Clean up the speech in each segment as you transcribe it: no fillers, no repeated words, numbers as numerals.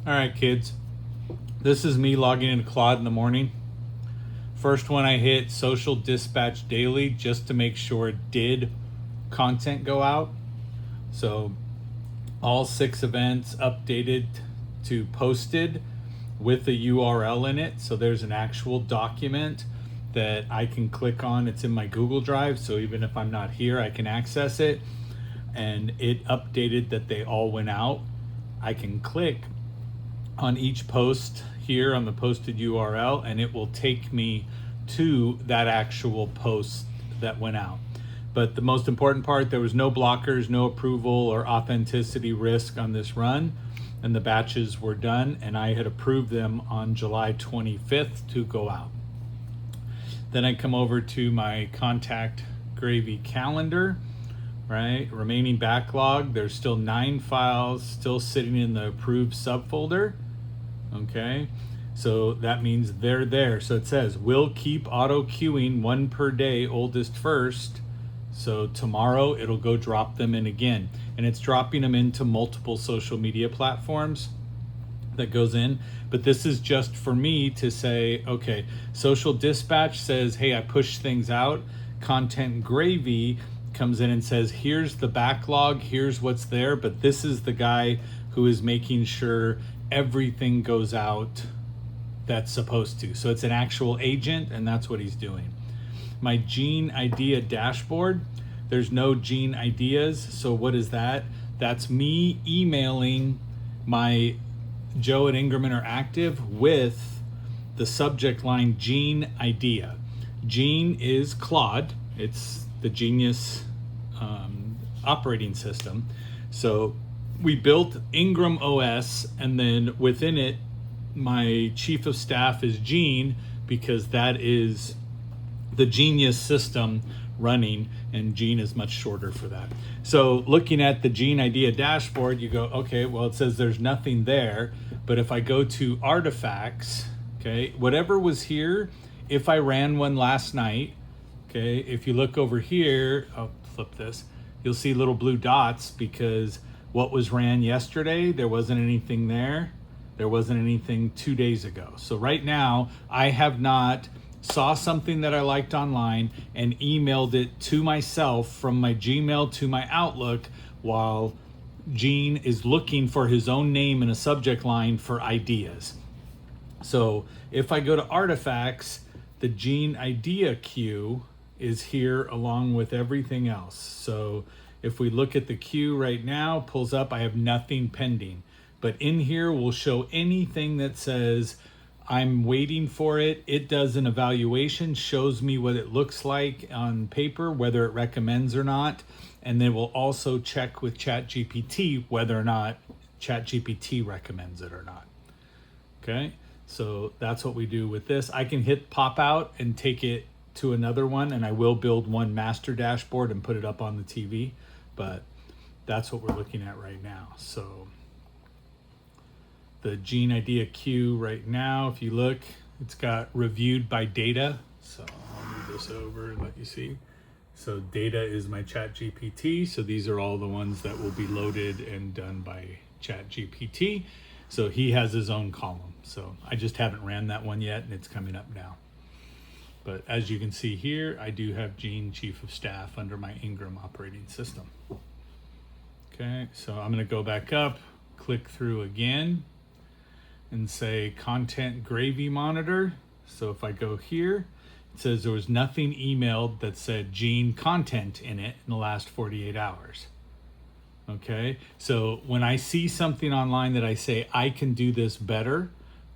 All right, kids. This is me logging into Claude in the morning. First one I hit social dispatch daily just to make sure did content go out. So all 6 events updated to posted with a URL in it. So there's an actual document that I can click on. It's in my Google Drive. So even if I'm not here, I can access it. And it updated that they all went out. I can click on each post here on the posted URL and it will take me to that actual post that went out. But the most important part, there was no blockers, no approval or authenticity risk on this run, and the batches were done, and I had approved them on July 25th to go out. Then I come over to my contact gravy calendar, right? Remaining backlog, there's still 9 files still sitting in the approved subfolder. Okay, so that means they're there. So it says we'll keep auto queuing 1 per day, oldest first. So tomorrow it'll go drop them in again, and it's dropping them into multiple social media platforms that goes in. But this is just for me to say, okay, social dispatch says, hey, I push things out. Content gravy comes in and says, here's the backlog, here's what's there, but this is the guy who is making sure everything goes out that's supposed to. So it's an actual agent, and that's what he's doing. My Gene Idea dashboard, there's no Gene Ideas. So what is that? That's me emailing my Joe and Ingram Interactive with the subject line Gene Idea. Gene is Claude. It's the Genius operating system. So we built Ingram OS, and then within it, my chief of staff is Gene, because that is the Genius system running, and Gene is much shorter for that. So looking at the Gene Idea dashboard, you go, okay, well, it says there's nothing there, but if I go to artifacts, okay, whatever was here, if I ran one last night, okay, if you look over here, I'll flip this, you'll see little blue dots, because what was ran yesterday, there wasn't anything there. There wasn't anything 2 days ago. So right now, I have not saw something that I liked online and emailed it to myself from my Gmail to my Outlook, while Gene is looking for his own name in a subject line for ideas. So if I go to artifacts, the Gene Idea queue is here along with everything else. So if we look at the queue right now, pulls up, I have nothing pending. But in here, we'll show anything that says, I'm waiting for it. It does an evaluation, shows me what it looks like on paper, whether it recommends or not. And then we'll also check with ChatGPT whether or not ChatGPT recommends it or not. Okay, so that's what we do with this. I can hit pop out and take it to another one, and I will build one master dashboard and put it up on the TV, but that's what we're looking at right now. So the Gene Idea queue right now, if you look, it's got reviewed by data. So I'll move this over and let you see. So data is my ChatGPT. So these are all the ones that will be loaded and done by ChatGPT. So he has his own column. So I just haven't ran that one yet, and it's coming up now. But as you can see here, I do have Gene Chief of Staff under my Ingram operating system. Okay, so I'm gonna go back up, click through again, and say Content Gravy Monitor. So if I go here, it says there was nothing emailed that said Gene content in it in the last 48 hours. Okay, so when I see something online that I say, I can do this better,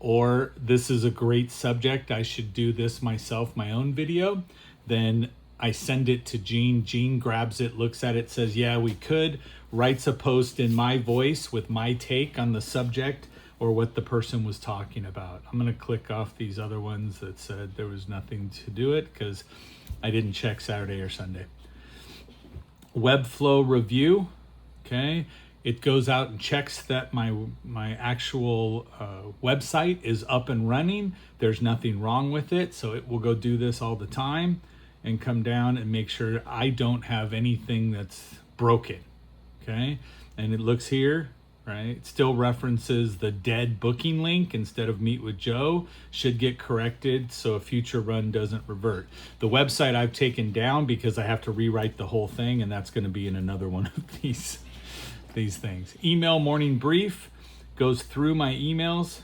or this is a great subject, I should do this myself, my own video, then I send it to Gene. Gene grabs it, looks at it, says, yeah, we could, writes a post in my voice with my take on the subject or what the person was talking about. I'm gonna click off these other ones that said there was nothing to do it because I didn't check Saturday or Sunday. Webflow review, okay? It goes out and checks that my actual website is up and running. There's nothing wrong with it, so it will go do this all the time and come down and make sure I don't have anything that's broken, okay? And it looks here, right? It still references the dead booking link instead of Meet with Joe. Should get corrected so a future run doesn't revert. The website I've taken down because I have to rewrite the whole thing, and that's going to be in another one of these things. Email morning brief goes through my emails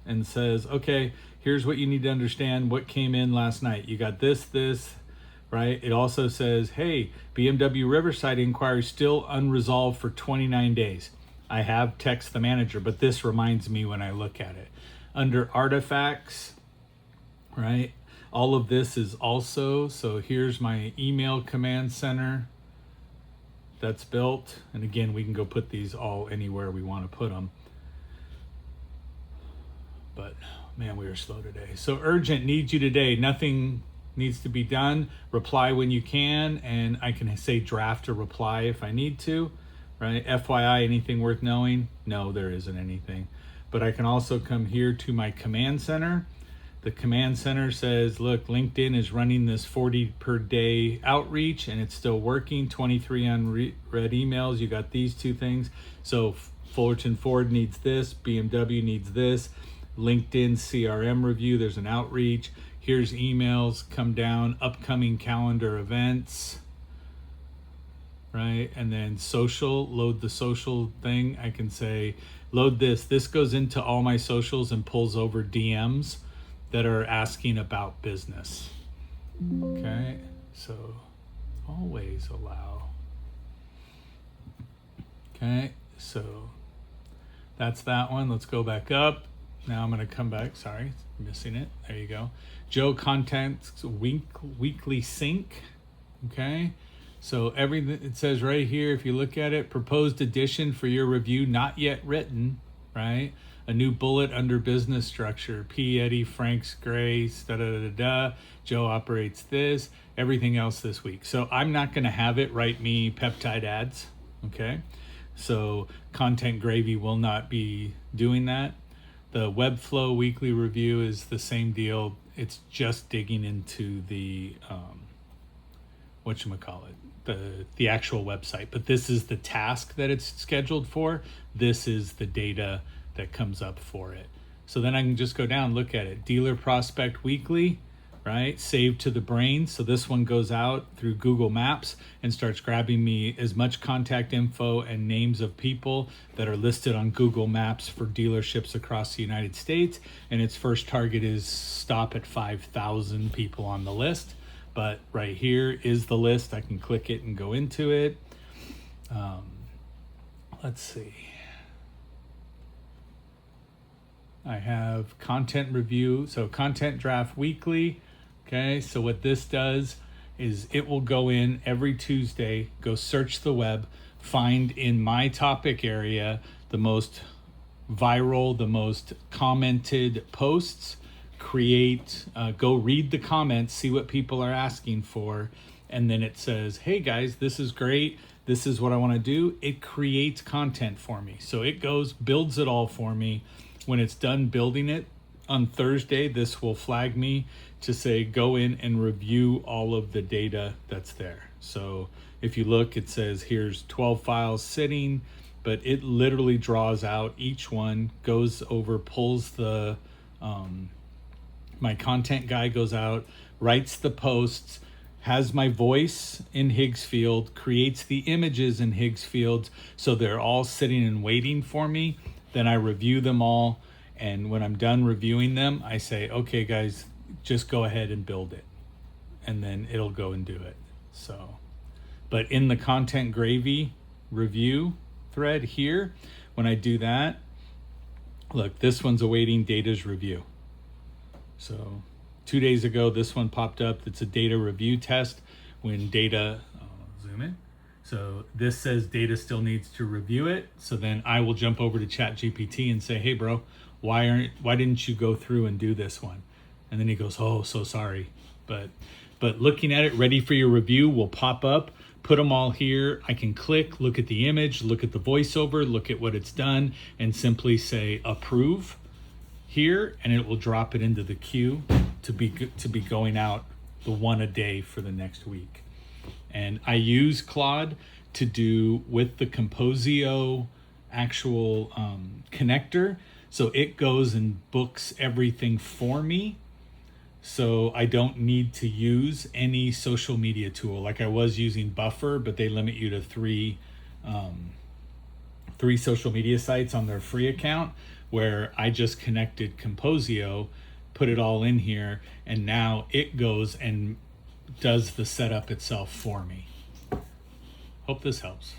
and says, okay, here's what you need to understand. What came in last night? You got this, right? It also says, hey, BMW Riverside inquiry still unresolved for 29 days. I have text the manager, but this reminds me when I look at it. Under artifacts, right? All of this is also, so here's my email command center that's built. And again, we can go put these all anywhere we want to put them. But man, we are slow today. So urgent, needs you today. Nothing needs to be done. Reply when you can. And I can say draft a reply if I need to, right? FYI, anything worth knowing? No, there isn't anything. But I can also come here to my command center. The command center says, look, LinkedIn is running this 40 per day outreach and it's still working. 23 unread emails. You got these two things. So Fullerton Ford needs this. BMW needs this. LinkedIn CRM review. There's an outreach. Here's emails. Come down. Upcoming calendar events. Right? And then social. Load the social thing. I can say, load this. This goes into all my socials and pulls over DMs that are asking about business. Okay, so always allow. Okay, so that's that one. Let's go back up. Now I'm going to come back. Sorry, missing it. There you go. Joe Content's weekly sync. Okay, so everything it says right here, if you look at it, proposed addition for your review, not yet written, right? A new bullet under business structure. P. Eddie, Frank's Grace, Joe operates this, everything else this week. So I'm not going to have it write me peptide ads. Okay. So Content Gravy will not be doing that. The Webflow weekly review is the same deal. It's just digging into the, the actual website. But this is the task that it's scheduled for. This is the data that comes up for it. So then I can just go down, look at it. Dealer Prospect Weekly, right? Saved to the brain. So this one goes out through Google Maps and starts grabbing me as much contact info and names of people that are listed on Google Maps for dealerships across the United States. And its first target is stop at 5,000 people on the list. But right here is the list. I can click it and go into it. Let's see. I have content review, so content draft weekly. Okay, so what this does is it will go in every Tuesday, go search the web, find in my topic area the most viral, the most commented posts, go read the comments, see what people are asking for, and then it says, hey guys, this is great. This is what I want to do. It creates content for me. So it goes, builds it all for me. When it's done building it on Thursday, this will flag me to say, go in and review all of the data that's there. So if you look, it says here's 12 files sitting, but it literally draws out each one, goes over, pulls the, my content guy goes out, writes the posts, has my voice in Higgsfield, creates the images in Higgsfield. So they're all sitting and waiting for me. Then I review them all, and when I'm done reviewing them, I say, okay guys, just go ahead and build it, and then it'll go and do it. So, but in the Content Gravy review thread here, when I do that, look, this one's awaiting data's review. So 2 days ago, this one popped up. It's a data review test when data, zoom in. So this says data still needs to review it. So then I will jump over to ChatGPT and say, hey bro, why didn't you go through and do this one? And then he goes, oh, so sorry. But looking at it, ready for your review will pop up, put them all here. I can click, look at the image, look at the voiceover, look at what it's done, and simply say approve here, and it will drop it into the queue to be going out the one a day for the next week. And I use Claude to do with the Composio actual connector, so it goes and books everything for me, so I don't need to use any social media tool. Like I was using Buffer, but they limit you to three social media sites on their free account, where I just connected Composio, put it all in here, and now it goes and does the setup itself for me. Hope this helps.